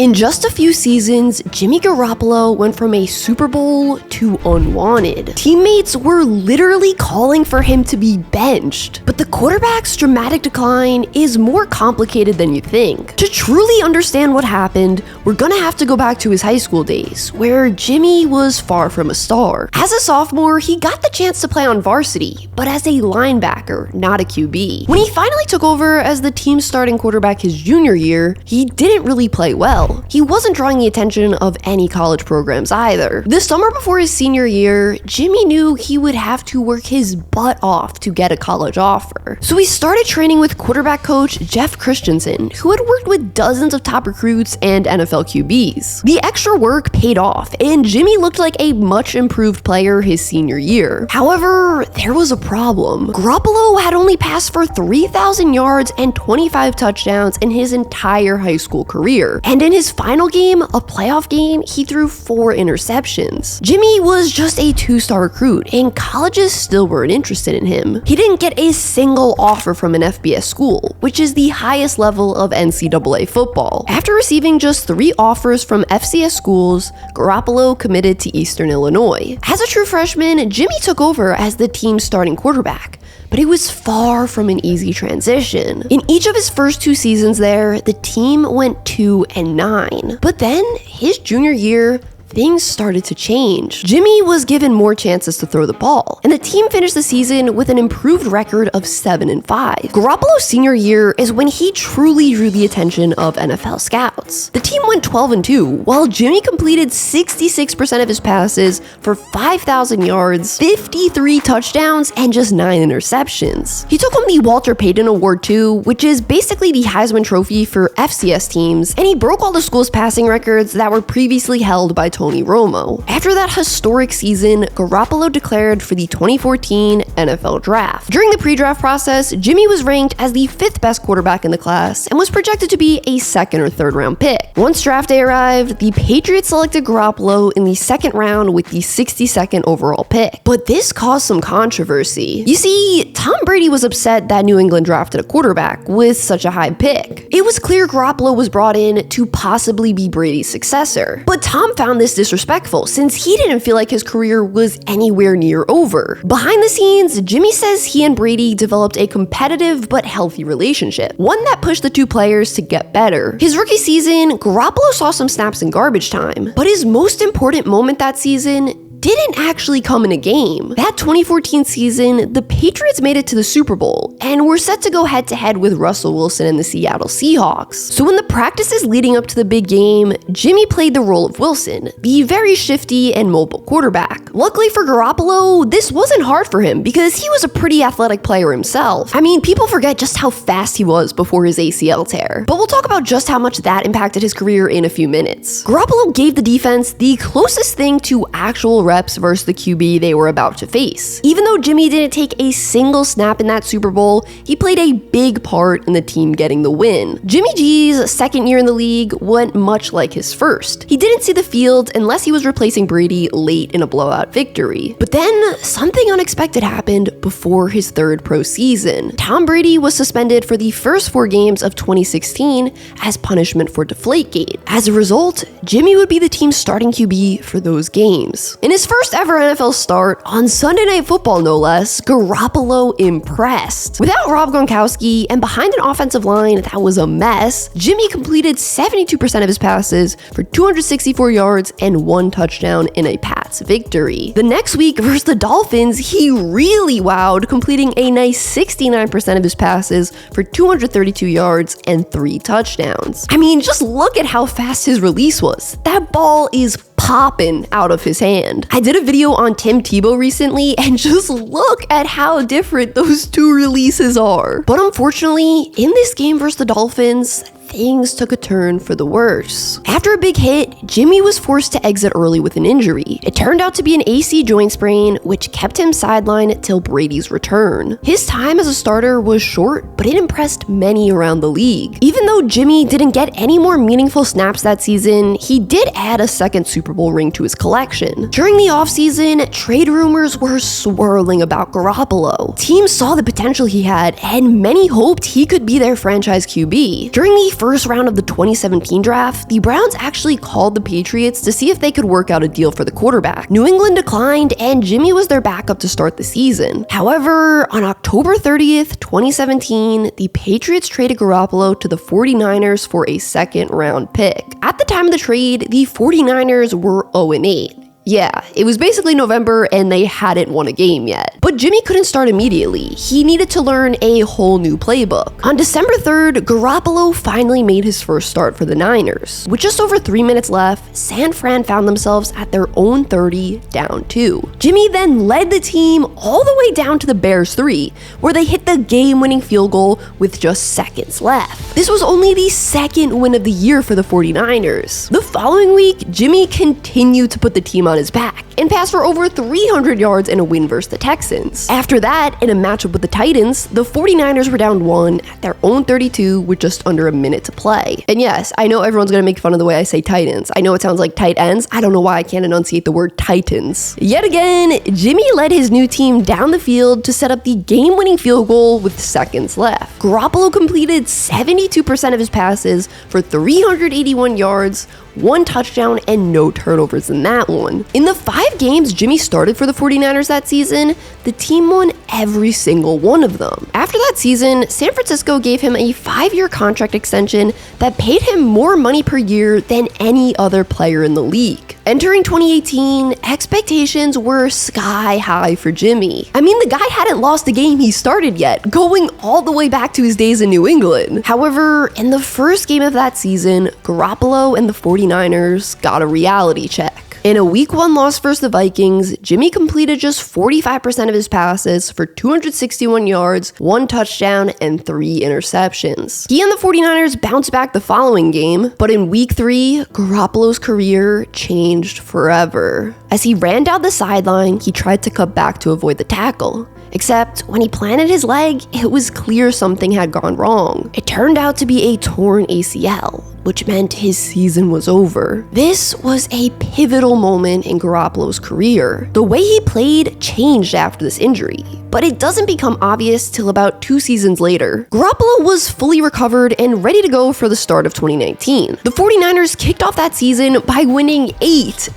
In just a few seasons, Jimmy Garoppolo went from a Super Bowl to unwanted. Teammates were literally calling for him to be benched. But the quarterback's dramatic decline is more complicated than you think. To truly understand what happened, we're gonna have to go back to his high school days, where Jimmy was far from a star. As a sophomore, he got the chance to play on varsity, but as a linebacker, not a QB. When he finally took over as the team's starting quarterback his junior year, he didn't really play well. He wasn't drawing the attention of any college programs either. The summer before his senior year, Jimmy knew he would have to work his butt off to get a college offer. So he started training with quarterback coach Jeff Christensen, who had worked with dozens of top recruits and NFL QBs. The extra work paid off, and Jimmy looked like a much improved player his senior year. However, there was a problem. Garoppolo had only passed for 3,000 yards and 25 touchdowns in his entire high school career. And in his final game, a playoff game, he threw 4 interceptions. Jimmy was just a 2-star recruit, and colleges still weren't interested in him. He didn't get a single offer from an FBS school, which is the highest level of NCAA football. After receiving just 3 offers from FCS schools, Garoppolo committed to Eastern Illinois. As a true freshman, Jimmy took over as the team's starting quarterback, but it was far from an easy transition. In each of his first 2 seasons there, the team went 2-9. But then, his junior year, things started to change. Jimmy was given more chances to throw the ball, and the team finished the season with an improved record of 7-5. Garoppolo's senior year is when he truly drew the attention of NFL scouts. The team went 12-2, while Jimmy completed 66% of his passes for 5,000 yards, 53 touchdowns, and just 9 interceptions. He took home the Walter Payton Award too, which is basically the Heisman Trophy for FCS teams, and he broke all the school's passing records that were previously held by Tony Romo. After that historic season, Garoppolo declared for the 2014 NFL Draft. During the pre-draft process, Jimmy was ranked as the 5th best quarterback in the class and was projected to be a 2nd or 3rd round pick. Once draft day arrived, the Patriots selected Garoppolo in the 2nd round with the 62nd overall pick. But this caused some controversy. You see, Tom Brady was upset that New England drafted a quarterback with such a high pick. It was clear Garoppolo was brought in to possibly be Brady's successor, but Tom found this disrespectful since he didn't feel like his career was anywhere near over. Behind the scenes, Jimmy says he and Brady developed a competitive but healthy relationship, one that pushed the 2 players to get better. His rookie season, Garoppolo saw some snaps in garbage time, but his most important moment that season didn't actually come in a game. That 2014 season, the Patriots made it to the Super Bowl and were set to go head-to-head with Russell Wilson and the Seattle Seahawks. So in the practices leading up to the big game, Jimmy played the role of Wilson, the very shifty and mobile quarterback. Luckily for Garoppolo, this wasn't hard for him because he was a pretty athletic player himself. I mean, people forget just how fast he was before his ACL tear, but we'll talk about just how much that impacted his career in a few minutes. Garoppolo gave the defense the closest thing to actual reps versus the QB they were about to face. Even though Jimmy didn't take a single snap in that Super Bowl, he played a big part in the team getting the win. Jimmy G's 2nd year in the league went much like his first. He didn't see the field unless he was replacing Brady late in a blowout victory. But then something unexpected happened before his 3rd pro season. Tom Brady was suspended for the first 4 games of 2016 as punishment for Deflategate. As a result, Jimmy would be the team's starting QB for those games. In his first ever NFL start, on Sunday Night Football no less, Garoppolo impressed. Without Rob Gronkowski and behind an offensive line that was a mess, Jimmy completed 72% of his passes for 264 yards and 1 touchdown in a Pats victory. The next week versus the Dolphins, he really wowed, completing a nice 69% of his passes for 232 yards and 3 touchdowns. I mean, just look at how fast his release was. That ball is popping out of his hand. I did a video on Tim Tebow recently, and just look at how different those 2 releases are. But unfortunately, in this game versus the Dolphins, things took a turn for the worse. After a big hit, Jimmy was forced to exit early with an injury. It turned out to be an AC joint sprain, which kept him sidelined till Brady's return. His time as a starter was short, but it impressed many around the league. Even though Jimmy didn't get any more meaningful snaps that season, he did add a 2nd Super Bowl ring to his collection. During the offseason, trade rumors were swirling about Garoppolo. Teams saw the potential he had, and many hoped he could be their franchise QB. During the first round of the 2017 draft, the Browns actually called the Patriots to see if they could work out a deal for the quarterback. New England declined, and Jimmy was their backup to start the season. However, on October 30th, 2017, the Patriots traded Garoppolo to the 49ers for a second-round pick. At the time of the trade, the 49ers were 0-8. Yeah, it was basically November and they hadn't won a game yet. But Jimmy couldn't start immediately. He needed to learn a whole new playbook. On December 3rd, Garoppolo finally made his first start for the Niners. With just over 3 minutes left, San Fran found themselves at their own 30, down 2. Jimmy then led the team all the way down to the Bears 3, where they hit the game-winning field goal with just seconds left. This was only the second win of the year for the 49ers. The following week, Jimmy continued to put the team on his back and passed for over 300 yards in a win versus the Texans. After that, in a matchup with the Titans, the 49ers were down 1 at their own 32 with just under a minute to play. And yes, I know everyone's gonna make fun of the way I say Titans. I know it sounds like tight ends. I don't know why I can't enunciate the word Titans. Yet again, Jimmy led his new team down the field to set up the game-winning field goal with seconds left. Garoppolo completed 72% of his passes for 381 yards, 1 touchdown, and no turnovers in that one. In the 5 games Jimmy started for the 49ers that season, the team won every single one of them. After that season, San Francisco gave him a 5-year contract extension that paid him more money per year than any other player in the league. Entering 2018, expectations were sky high for Jimmy. I mean, the guy hadn't lost a game he started yet, going all the way back to his days in New England. However, in the first game of that season, Garoppolo and the 49ers got a reality check. In a Week 1 loss versus the Vikings, Jimmy completed just 45% of his passes for 261 yards, 1 touchdown, and 3 interceptions. He and the 49ers bounced back the following game, but in Week 3, Garoppolo's career changed forever. As he ran down the sideline, he tried to cut back to avoid the tackle. Except when he planted his leg, it was clear something had gone wrong. It turned out to be a torn ACL, which meant his season was over. This was a pivotal moment in Garoppolo's career. The way he played changed after this injury, but it doesn't become obvious till about 2 seasons later. Garoppolo was fully recovered and ready to go for the start of 2019. The 49ers kicked off that season by winning 8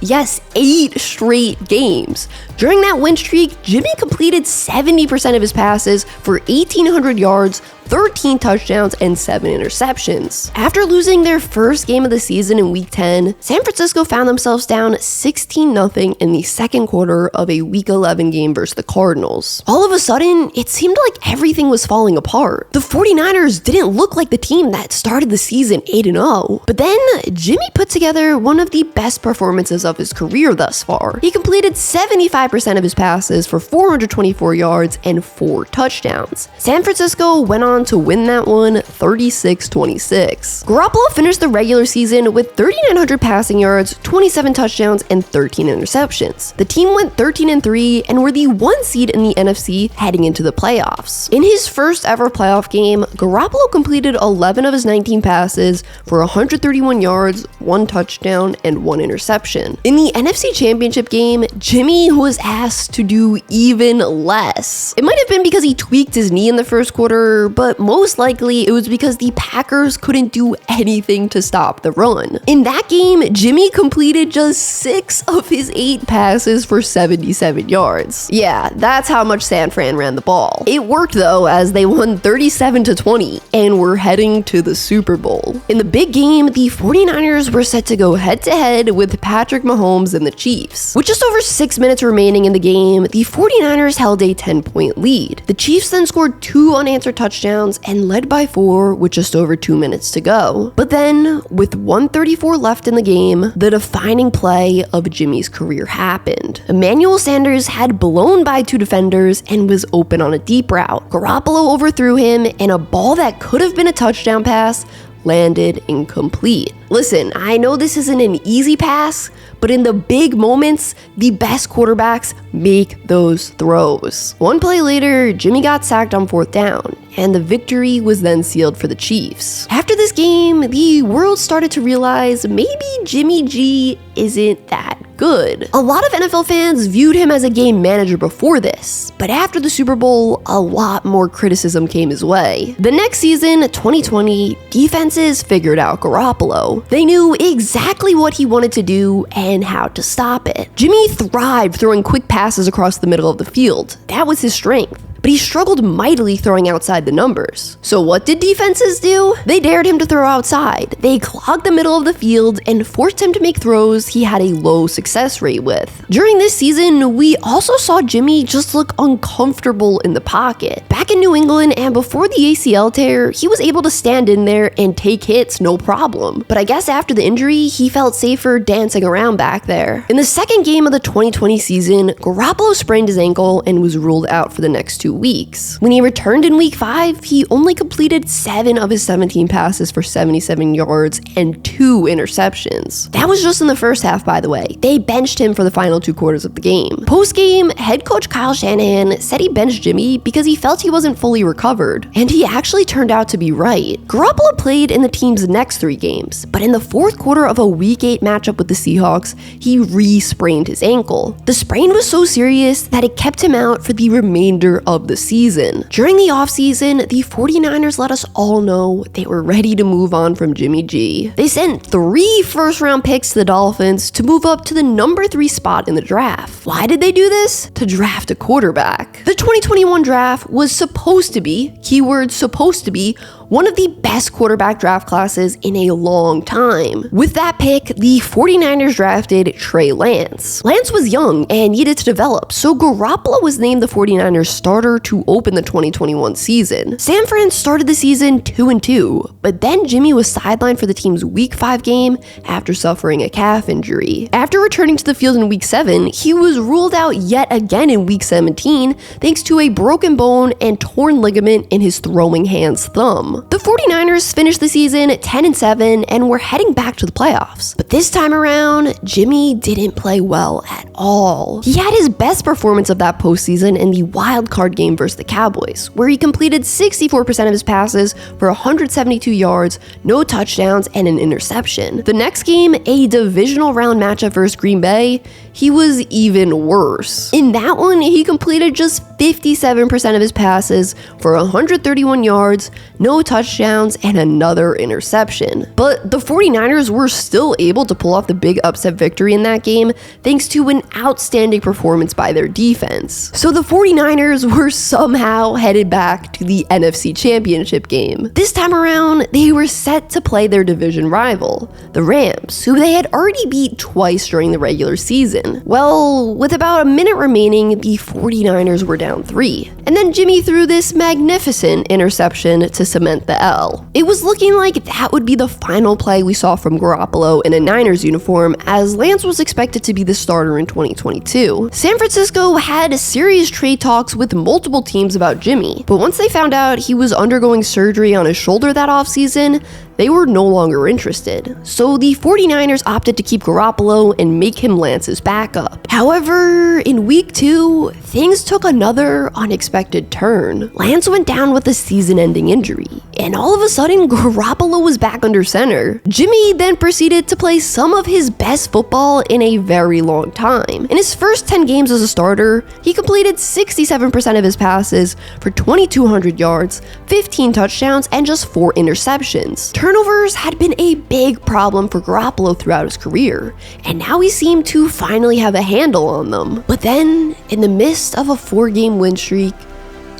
straight games. During that win streak, Jimmy completed 70% of his passes for 1,800 yards, 13 touchdowns, and 7 interceptions. After losing their first game of the season in Week 10, San Francisco found themselves down 16-0 in the second quarter of a Week 11 game versus the Cardinals. All of a sudden, it seemed like everything was falling apart. The 49ers didn't look like the team that started the season 8-0. But then, Jimmy put together one of the best performances of his career thus far. He completed 75% of his passes for 424 yards and 4 touchdowns. San Francisco went on to win that one 36-26. Garoppolo finished the regular season with 3,900 passing yards, 27 touchdowns, and 13 interceptions. The team went 13-3 and were the 1 seed in the NFC heading into the playoffs. In his first ever playoff game, Garoppolo completed 11 of his 19 passes for 131 yards, 1 touchdown, and 1 interception. In the NFC Championship game, Jimmy was asked to do even less. It might have been because he tweaked his knee in the first quarter, but most likely it was because the Packers couldn't do anything to stop the run. In that game, Jimmy completed just 6 of his 8 passes for 77 yards. Yeah, that's how much San Fran ran the ball. It worked though, as they won 37-20 and were heading to the Super Bowl. In the big game, the 49ers were set to go head-to-head with Patrick Mahomes and the Chiefs. With just over 6 minutes remaining in the game, the 49ers held a 10-point lead. The Chiefs then scored 2 unanswered touchdowns and led by 4 with just over 2 minutes to go. But then, with 1:34 left in the game, the defining play of Jimmy's career happened. Emmanuel Sanders had blown by 2 defenders and was open on a deep route. Garoppolo overthrew him, and a ball that could have been a touchdown pass landed incomplete. Listen, I know this isn't an easy pass, but in the big moments, the best quarterbacks make those throws. 1 play later, Jimmy got sacked on 4th down, and the victory was then sealed for the Chiefs. After this game, the world started to realize maybe Jimmy G isn't that good. A lot of NFL fans viewed him as a game manager before this, but after the Super Bowl, a lot more criticism came his way. The next season, 2020, defenses figured out Garoppolo. They knew exactly what he wanted to do and how to stop it. Jimmy thrived throwing quick passes across the middle of the field. That was his strength. But he struggled mightily throwing outside the numbers. So what did defenses do? They dared him to throw outside. They clogged the middle of the field and forced him to make throws he had a low success rate with. During this season, we also saw Jimmy just look uncomfortable in the pocket. Back in New England and before the ACL tear, he was able to stand in there and take hits no problem. But I guess after the injury, he felt safer dancing around back there. In the second game of the 2020 season, Garoppolo sprained his ankle and was ruled out for the next 2 weeks. When he returned in week 5, he only completed 7 of his 17 passes for 77 yards and 2 interceptions. That was just in the first half, by the way. They benched him for the final 2 quarters of the game. Post-game, head coach Kyle Shanahan said he benched Jimmy because he felt he wasn't fully recovered, and he actually turned out to be right. Garoppolo played in the team's next 3 games, but in the fourth quarter of a week 8 matchup with the Seahawks, he re-sprained his ankle. The sprain was so serious that it kept him out for the remainder of the season. During the offseason, the 49ers let us all know they were ready to move on from Jimmy G. They sent 3 first-round picks to the Dolphins to move up to the number 3 spot in the draft. Why did they do this? To draft a quarterback. The 2021 draft was supposed to be, keyword supposed to be, one of the best quarterback draft classes in a long time. With that pick, the 49ers drafted Trey Lance. Lance was young and needed to develop, so Garoppolo was named the 49ers starter to open the 2021 season. San Fran started the season 2-2, but then Jimmy was sidelined for the team's week 5 game after suffering a calf injury. After returning to the field in week 7, he was ruled out yet again in week 17 thanks to a broken bone and torn ligament in his throwing hand's thumb. The 49ers finished the season 10-7 and were heading back to the playoffs. But this time around, Jimmy didn't play well at all. He had his best performance of that postseason in the wild card game versus the Cowboys, where he completed 64% of his passes for 172 yards, no touchdowns, and an interception. The next game, a divisional round matchup versus Green Bay, he was even worse. In that one, he completed just 57% of his passes for 131 yards, no touchdowns, and another interception. But the 49ers were still able to pull off the big upset victory in that game thanks to an outstanding performance by their defense. So the 49ers were somehow headed back to the NFC Championship game. This time around, they were set to play their division rival, the Rams, who they had already beat twice during the regular season. Well, with about a minute remaining, the 49ers were down 3. And then Jimmy threw this magnificent interception to cement the L. It was looking like that would be the final play we saw from Garoppolo in a Niners uniform, as Lance was expected to be the starter in 2022. San Francisco had serious trade talks with multiple teams about Jimmy, but once they found out he was undergoing surgery on his shoulder that offseason, they were no longer interested. So the 49ers opted to keep Garoppolo and make him Lance's backup. However, in week 2, things took another unexpected turn. Lance went down with a season-ending injury, and all of a sudden, Garoppolo was back under center. Jimmy then proceeded to play some of his best football in a very long time. In his first 10 games as a starter, he completed 67% of his passes for 2,200 yards, 15 touchdowns, and just 4 interceptions. Turnovers had been a big problem for Garoppolo throughout his career, and now he seemed to finally have a handle on them. But then, in the midst of a 4-game win streak,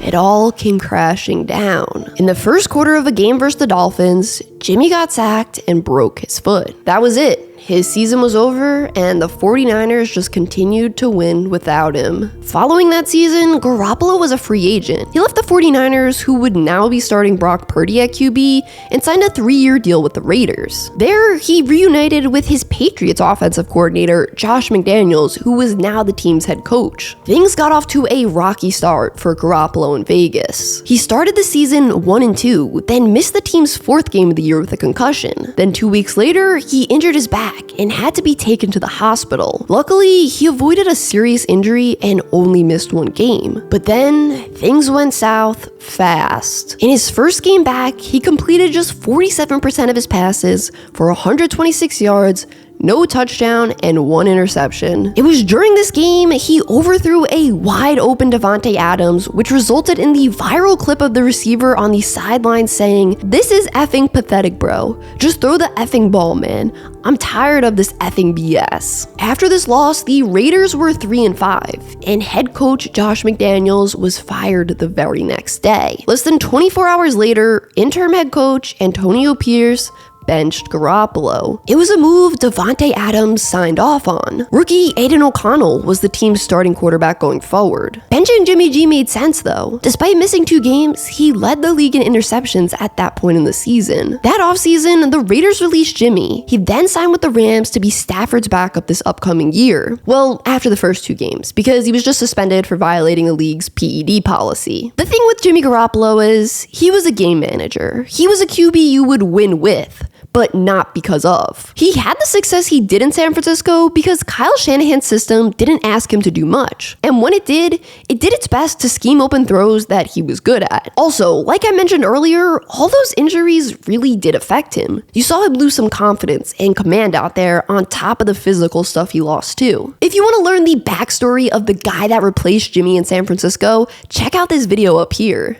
it all came crashing down. In the first quarter of a game versus the Dolphins, Jimmy got sacked and broke his foot. That was it. His season was over, and the 49ers just continued to win without him. Following that season, Garoppolo was a free agent. He left the 49ers, who would now be starting Brock Purdy at QB, and signed a 3-year deal with the Raiders. There, he reunited with his Patriots offensive coordinator, Josh McDaniels, who was now the team's head coach. Things got off to a rocky start for Garoppolo in Vegas. He started the season 1-2, then missed the team's 4th game of the year with a concussion. Then 2 weeks later, he injured his back and had to be taken to the hospital. Luckily, he avoided a serious injury and only missed 1 game. But then, things went south fast. In his first game back, he completed just 47% of his passes for 126 yards, no touchdown, and 1 interception. It was during this game he overthrew a wide open Davante Adams, which resulted in the viral clip of the receiver on the sideline saying, "This is effing pathetic, bro. Just throw the effing ball, man. I'm tired of this effing BS." After this loss, the Raiders were 3-5, and head coach Josh McDaniels was fired the very next day. Less than 24 hours later, interim head coach Antonio Pierce benched Garoppolo. It was a move Davante Adams signed off on. Rookie Aiden O'Connell was the team's starting quarterback going forward. Benching Jimmy G made sense though. Despite missing 2 games, he led the league in interceptions at that point in the season. That offseason, the Raiders released Jimmy. He then signed with the Rams to be Stafford's backup this upcoming year. Well, after the first 2 games, because he was just suspended for violating the league's PED policy. The thing with Jimmy Garoppolo is, he was a game manager. He was a QB you would win with, but not because of. He had the success he did in San Francisco because Kyle Shanahan's system didn't ask him to do much. And when it did its best to scheme open throws that he was good at. Also, like I mentioned earlier, all those injuries really did affect him. You saw him lose some confidence and command out there on top of the physical stuff he lost too. If you want to learn the backstory of the guy that replaced Jimmy in San Francisco, check out this video up here.